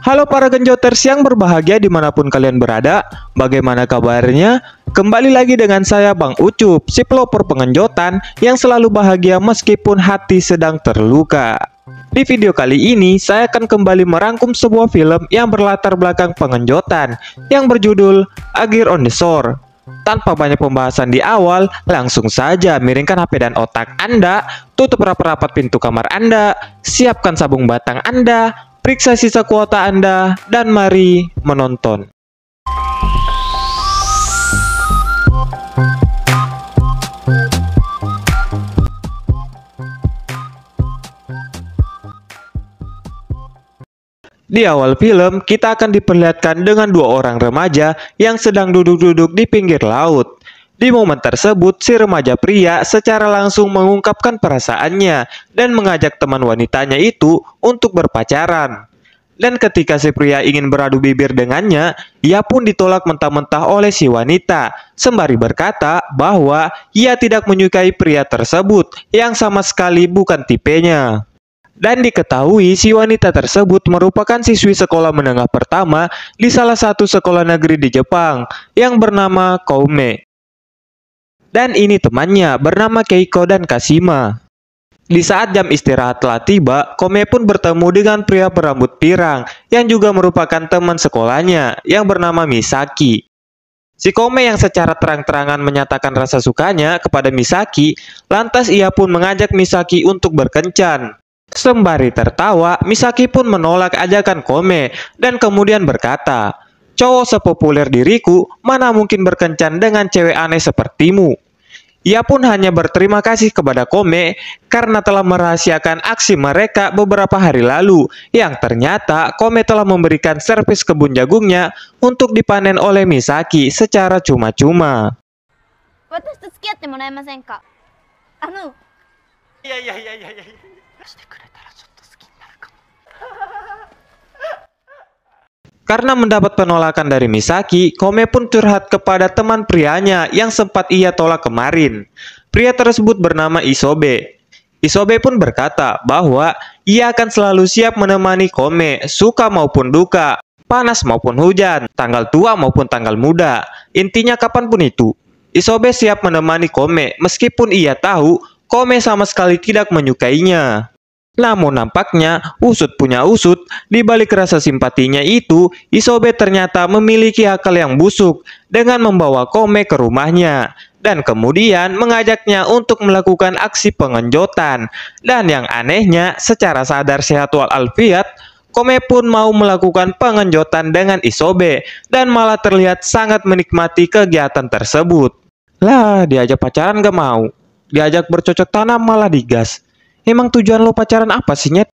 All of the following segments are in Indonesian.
Halo para genjoters yang berbahagia dimanapun kalian berada, bagaimana kabarnya? Kembali lagi dengan saya Bang Ucup, si pelopor pengenjotan yang selalu bahagia meskipun hati sedang terluka. Di video kali ini, saya akan kembali merangkum sebuah film yang berlatar belakang pengenjotan yang berjudul Agir on the Shore. Tanpa banyak pembahasan di awal, langsung saja miringkan HP dan otak Anda, tutup rapat-rapat pintu kamar Anda, siapkan sabung batang Anda, periksa sisa kuota Anda, dan mari menonton. Di awal film, kita akan diperlihatkan dengan dua orang remaja yang sedang duduk-duduk di pinggir laut. Di momen tersebut, si remaja pria secara langsung mengungkapkan perasaannya dan mengajak teman wanitanya itu untuk berpacaran. Dan ketika si pria ingin beradu bibir dengannya, ia pun ditolak mentah-mentah oleh si wanita, sembari berkata bahwa ia tidak menyukai pria tersebut yang sama sekali bukan tipenya. Dan diketahui si wanita tersebut merupakan siswi sekolah menengah pertama di salah satu sekolah negeri di Jepang yang bernama Koume. Dan ini temannya bernama Keiko dan Kashima. Di saat jam istirahat telah tiba, Koume pun bertemu dengan pria berambut pirang yang juga merupakan teman sekolahnya yang bernama Misaki. Si Koume yang secara terang-terangan menyatakan rasa sukanya kepada Misaki, lantas ia pun mengajak Misaki untuk berkencan. Sembari tertawa, Misaki pun menolak ajakan Koume dan kemudian berkata, "Cowok sepopuler diriku, mana mungkin berkencan dengan cewek aneh sepertimu." Ia pun hanya berterima kasih kepada Koume karena telah merahasiakan aksi mereka beberapa hari lalu, yang ternyata Koume telah memberikan servis kebun jagungnya untuk dipanen oleh Misaki secara cuma-cuma. Karena mendapat penolakan dari Misaki, Koume pun curhat kepada teman prianya yang sempat ia tolak kemarin. Pria tersebut bernama Isobe. Isobe pun berkata bahwa ia akan selalu siap menemani Koume, suka maupun duka, panas maupun hujan, tanggal tua maupun tanggal muda. Intinya kapanpun itu, Isobe siap menemani Koume meskipun ia tahu Koume sama sekali tidak menyukainya. Namun nampaknya usut punya usut, di balik rasa simpatinya itu, Isobe ternyata memiliki akal yang busuk dengan membawa Koume ke rumahnya dan kemudian mengajaknya untuk melakukan aksi pengenjotan. Dan yang anehnya, secara sadar sehat walafiat, Koume pun mau melakukan pengenjotan dengan Isobe dan malah terlihat sangat menikmati kegiatan tersebut. Lah, diajak pacaran gak mau, diajak bercocok tanam malah digas. Emang tujuan lo pacaran apa sih, Nyet?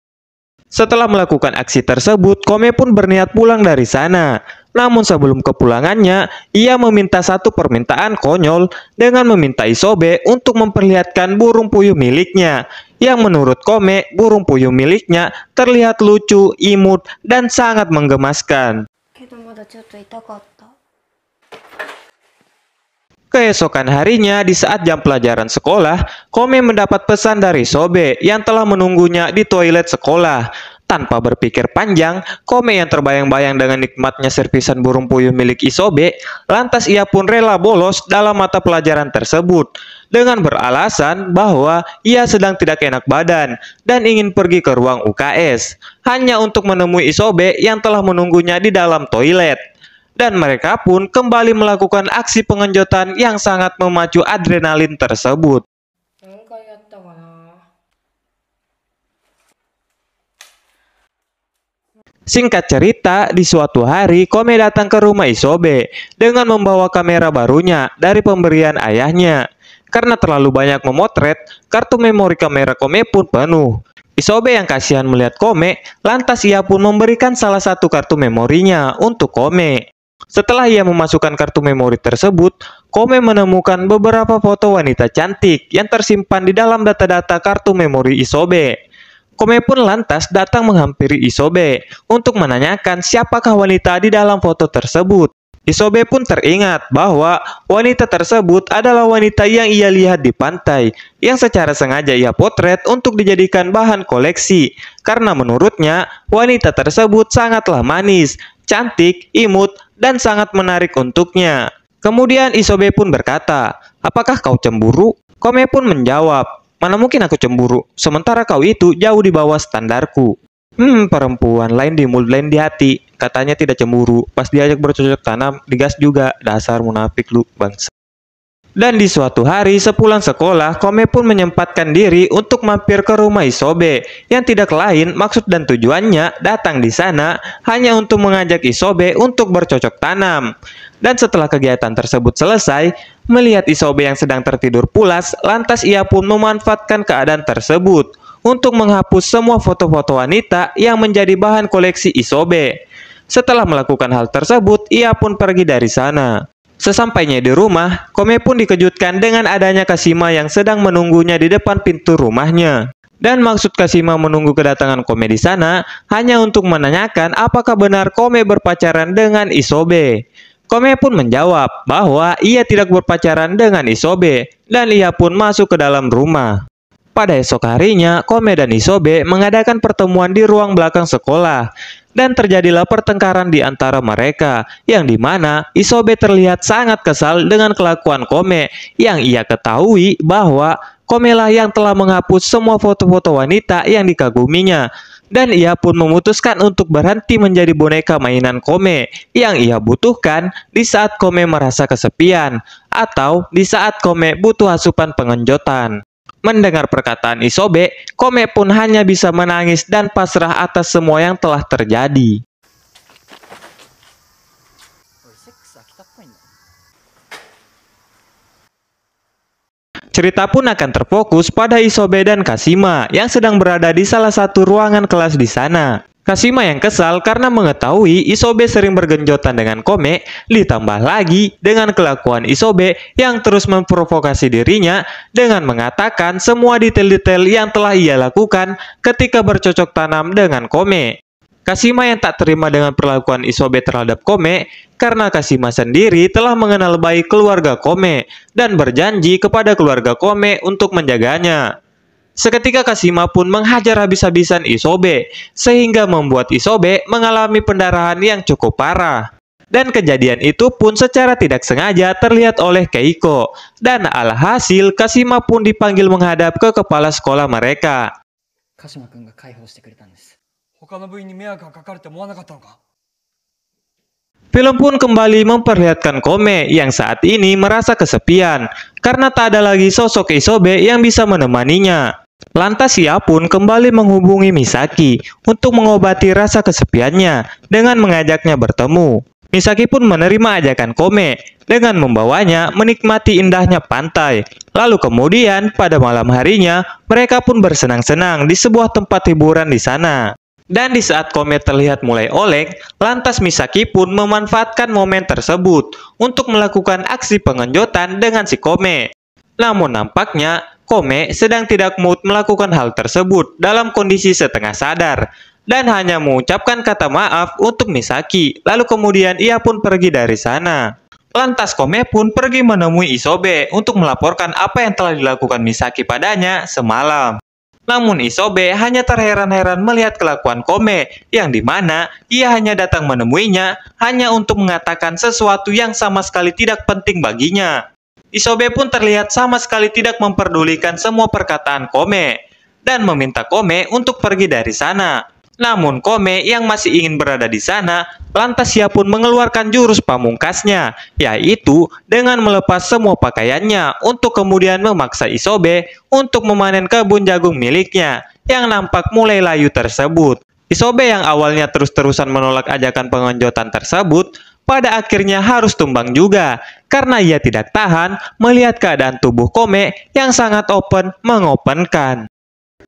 Setelah melakukan aksi tersebut, Koume pun berniat pulang dari sana. Namun sebelum kepulangannya, ia meminta satu permintaan konyol dengan meminta Isobe untuk memperlihatkan burung puyuh miliknya. Yang menurut Koume, burung puyuh miliknya terlihat lucu, imut, dan sangat menggemaskan. Keesokan harinya, di saat jam pelajaran sekolah, Koume mendapat pesan dari Isobe yang telah menunggunya di toilet sekolah. Tanpa berpikir panjang, Koume yang terbayang-bayang dengan nikmatnya servisan burung puyuh milik Isobe, lantas ia pun rela bolos dalam mata pelajaran tersebut dengan beralasan bahwa ia sedang tidak enak badan dan ingin pergi ke ruang UKS hanya untuk menemui Isobe yang telah menunggunya di dalam toilet. Dan mereka pun kembali melakukan aksi pengenjotan yang sangat memacu adrenalin tersebut. Singkat cerita, di suatu hari Koume datang ke rumah Isobe dengan membawa kamera barunya dari pemberian ayahnya. Karena terlalu banyak memotret, kartu memori kamera Koume pun penuh. Isobe yang kasihan melihat Koume, lantas ia pun memberikan salah satu kartu memorinya untuk Koume. Setelah ia memasukkan kartu memori tersebut, Koume menemukan beberapa foto wanita cantik yang tersimpan di dalam data-data kartu memori Isobe. Koume pun lantas datang menghampiri Isobe untuk menanyakan siapakah wanita di dalam foto tersebut. Isobe pun teringat bahwa wanita tersebut adalah wanita yang ia lihat di pantai, yang secara sengaja ia potret untuk dijadikan bahan koleksi, karena menurutnya wanita tersebut sangatlah manis, cantik, imut, dan sangat menarik untuknya. Kemudian Isobe pun berkata, "Apakah kau cemburu?" Kome pun menjawab, "Mana mungkin aku cemburu, sementara kau itu jauh di bawah standarku." Perempuan lain di mulut lain di hati. Katanya tidak cemburu, pas diajak bercocok tanam, digas juga. Dasar munafik lu, bangsa. Dan di suatu hari sepulang sekolah, Kome pun menyempatkan diri untuk mampir ke rumah Isobe, yang tidak lain maksud dan tujuannya datang di sana hanya untuk mengajak Isobe untuk bercocok tanam. Dan setelah kegiatan tersebut selesai, melihat Isobe yang sedang tertidur pulas, lantas ia pun memanfaatkan keadaan tersebut untuk menghapus semua foto-foto wanita yang menjadi bahan koleksi Isobe. Setelah melakukan hal tersebut, ia pun pergi dari sana. Sesampainya di rumah, Kome pun dikejutkan dengan adanya Kashima yang sedang menunggunya di depan pintu rumahnya. Dan maksud Kashima menunggu kedatangan Kome di sana hanya untuk menanyakan apakah benar Kome berpacaran dengan Isobe. Kome pun menjawab bahwa ia tidak berpacaran dengan Isobe, dan ia pun masuk ke dalam rumah. Pada esok harinya, Kome dan Isobe mengadakan pertemuan di ruang belakang sekolah, dan terjadilah pertengkaran di antara mereka, yang dimana Isobe terlihat sangat kesal dengan kelakuan Kome, yang ia ketahui bahwa Kome lah yang telah menghapus semua foto-foto wanita yang dikaguminya, dan ia pun memutuskan untuk berhenti menjadi boneka mainan Kome yang ia butuhkan di saat Kome merasa kesepian, atau di saat Kome butuh asupan pengenjotan. Mendengar perkataan Isobe, Kome pun hanya bisa menangis dan pasrah atas semua yang telah terjadi. Cerita pun akan terfokus pada Isobe dan Kashima yang sedang berada di salah satu ruangan kelas di sana. Kashima yang kesal karena mengetahui Isobe sering bergenjotan dengan Kome, ditambah lagi dengan kelakuan Isobe yang terus memprovokasi dirinya dengan mengatakan semua detail-detail yang telah ia lakukan ketika bercocok tanam dengan Kome. Kashima yang tak terima dengan perlakuan Isobe terhadap Kome karena Kashima sendiri telah mengenal baik keluarga Kome dan berjanji kepada keluarga Kome untuk menjaganya. Seketika Kashima pun menghajar habis-habisan Isobe, sehingga membuat Isobe mengalami pendarahan yang cukup parah. Dan kejadian itu pun secara tidak sengaja terlihat oleh Keiko, dan alhasil Kashima pun dipanggil menghadap ke kepala sekolah mereka. Film pun kembali memperlihatkan Kome yang saat ini merasa kesepian, karena tak ada lagi sosok Isobe yang bisa menemaninya. Lantas ia pun kembali menghubungi Misaki untuk mengobati rasa kesepiannya dengan mengajaknya bertemu. Misaki pun menerima ajakan Kome dengan membawanya menikmati indahnya pantai. Lalu kemudian pada malam harinya mereka pun bersenang-senang di sebuah tempat hiburan di sana. Dan di saat Kome terlihat mulai oleng, lantas Misaki pun memanfaatkan momen tersebut untuk melakukan aksi pengenjotan dengan si Kome. Namun nampaknya Kome sedang tidak mood melakukan hal tersebut dalam kondisi setengah sadar dan hanya mengucapkan kata maaf untuk Misaki, lalu kemudian ia pun pergi dari sana. Lantas Kome pun pergi menemui Isobe untuk melaporkan apa yang telah dilakukan Misaki padanya semalam. Namun Isobe hanya terheran-heran melihat kelakuan Kome, yang dimana ia hanya datang menemuinya hanya untuk mengatakan sesuatu yang sama sekali tidak penting baginya. Isobe pun terlihat sama sekali tidak memperdulikan semua perkataan Kome dan meminta Kome untuk pergi dari sana. Namun Kome yang masih ingin berada di sana, lantas ia pun mengeluarkan jurus pamungkasnya, yaitu dengan melepas semua pakaiannya untuk kemudian memaksa Isobe untuk memanen kebun jagung miliknya yang nampak mulai layu tersebut. Isobe yang awalnya terus-terusan menolak ajakan pengenjotan tersebut, pada akhirnya harus tumbang juga karena ia tidak tahan melihat keadaan tubuh Kome yang sangat mengopenkan.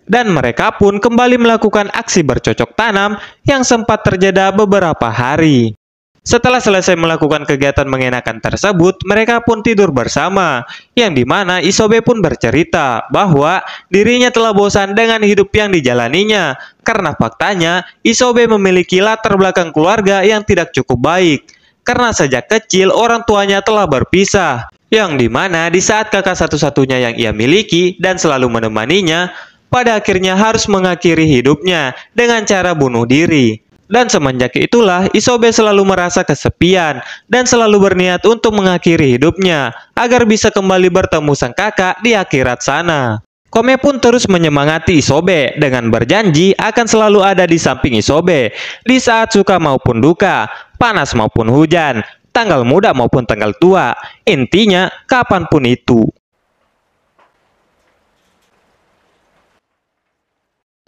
Dan mereka pun kembali melakukan aksi bercocok tanam yang sempat terjeda beberapa hari. Setelah selesai melakukan kegiatan mengenakan tersebut, mereka pun tidur bersama, yang dimana Isobe pun bercerita bahwa dirinya telah bosan dengan hidup yang dijalaninya, karena faktanya Isobe memiliki latar belakang keluarga yang tidak cukup baik. karena sejak kecil orang tuanya telah berpisah. Yang dimana di saat kakak satu-satunya yang ia miliki dan selalu menemaninya, pada akhirnya harus mengakhiri hidupnya dengan cara bunuh diri. Dan semenjak itulah Isobe selalu merasa kesepian dan selalu berniat untuk mengakhiri hidupnya agar bisa kembali bertemu sang kakak di akhirat sana. Kome pun terus menyemangati Isobe dengan berjanji akan selalu ada di samping Isobe di saat suka maupun duka, panas maupun hujan, tanggal muda maupun tanggal tua, intinya kapanpun itu.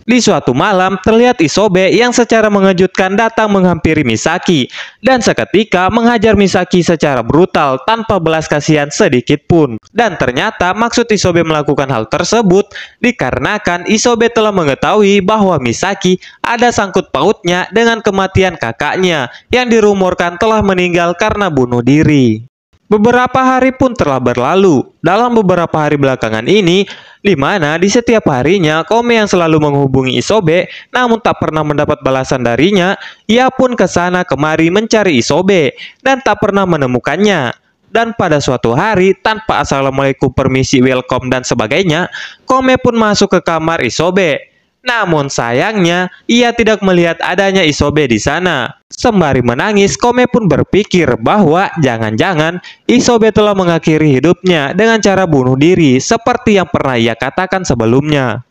Di suatu malam, terlihat Isobe yang secara mengejutkan datang menghampiri Misaki dan seketika menghajar Misaki secara brutal tanpa belas kasihan sedikit pun. Dan ternyata maksud Isobe melakukan hal tersebut dikarenakan Isobe telah mengetahui bahwa Misaki ada sangkut pautnya dengan kematian kakaknya yang dirumorkan telah meninggal karena bunuh diri. Beberapa hari pun telah berlalu. Dalam beberapa hari belakangan ini, di mana di setiap harinya Kome yang selalu menghubungi Isobe, namun tak pernah mendapat balasan darinya, ia pun ke sana kemari mencari Isobe dan tak pernah menemukannya. Dan pada suatu hari, tanpa assalamualaikum, permisi, welcome dan sebagainya, Kome pun masuk ke kamar Isobe. Namun sayangnya, ia tidak melihat adanya Isobe di sana. Sembari menangis, Kome pun berpikir bahwa jangan-jangan Isobe telah mengakhiri hidupnya dengan cara bunuh diri seperti yang pernah ia katakan sebelumnya.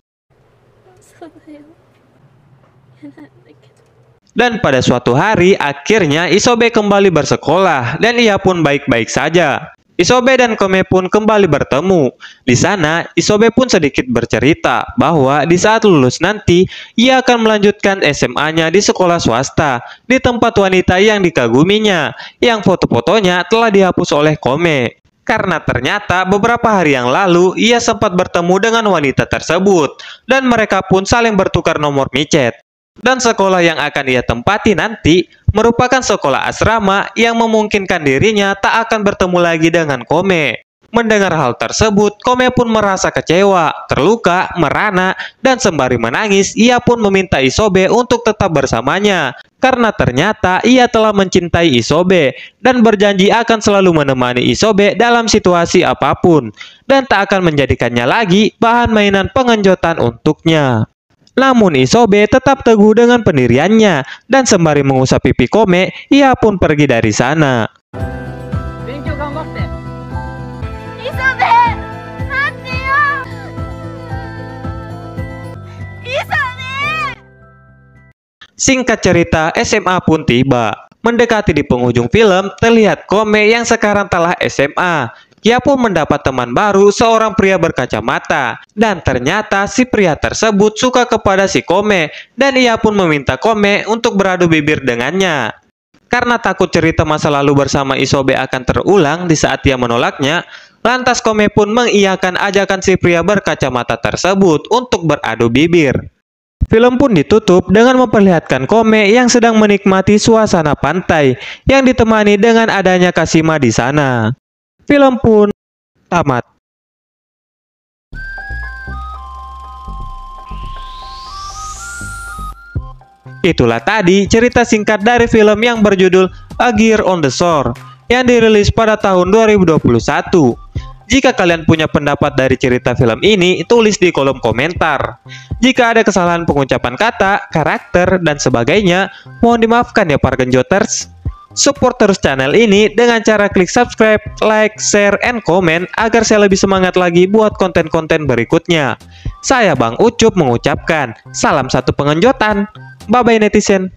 Dan pada suatu hari, akhirnya Isobe kembali bersekolah dan ia pun baik-baik saja. Isobe dan Kome pun kembali bertemu. Di sana, Isobe pun sedikit bercerita bahwa di saat lulus nanti, ia akan melanjutkan SMA-nya di sekolah swasta, di tempat wanita yang dikaguminya, yang foto-fotonya telah dihapus oleh Kome. Karena ternyata beberapa hari yang lalu, ia sempat bertemu dengan wanita tersebut, dan mereka pun saling bertukar nomor micet. Dan sekolah yang akan ia tempati nanti merupakan sekolah asrama yang memungkinkan dirinya tak akan bertemu lagi dengan Kome. Mendengar hal tersebut, Kome pun merasa kecewa, terluka, merana, dan sembari menangis, ia pun meminta Isobe untuk tetap bersamanya. Karena ternyata ia telah mencintai Isobe dan berjanji akan selalu menemani Isobe dalam situasi apapun, dan tak akan menjadikannya lagi bahan mainan pengenjotan untuknya. Namun Isobe tetap teguh dengan pendiriannya dan sembari mengusap pipi Kome, ia pun pergi dari sana. Singkat cerita, SMA pun tiba. Mendekati di penghujung film, terlihat Kome yang sekarang telah SMA. Ia pun mendapat teman baru, seorang pria berkacamata. Dan ternyata si pria tersebut suka kepada si Kome, dan ia pun meminta Kome untuk beradu bibir dengannya. Karena takut cerita masa lalu bersama Isobe akan terulang di saat ia menolaknya, lantas Kome pun mengiyakan ajakan si pria berkacamata tersebut untuk beradu bibir. Film pun ditutup dengan memperlihatkan Kome yang sedang menikmati suasana pantai yang ditemani dengan adanya Kashima di sana. Film pun tamat. Itulah tadi cerita singkat dari film yang berjudul A Gear on the Shore yang dirilis pada tahun 2021. Jika kalian punya pendapat dari cerita film ini, tulis di kolom komentar. Jika ada kesalahan pengucapan kata, karakter, dan sebagainya, mohon dimaafkan ya para genjoters. Support terus channel ini dengan cara klik subscribe, like, share, and comment agar saya lebih semangat lagi buat konten-konten berikutnya. Saya Bang Ucup mengucapkan, salam satu pengenjotan. Bye-bye netizen.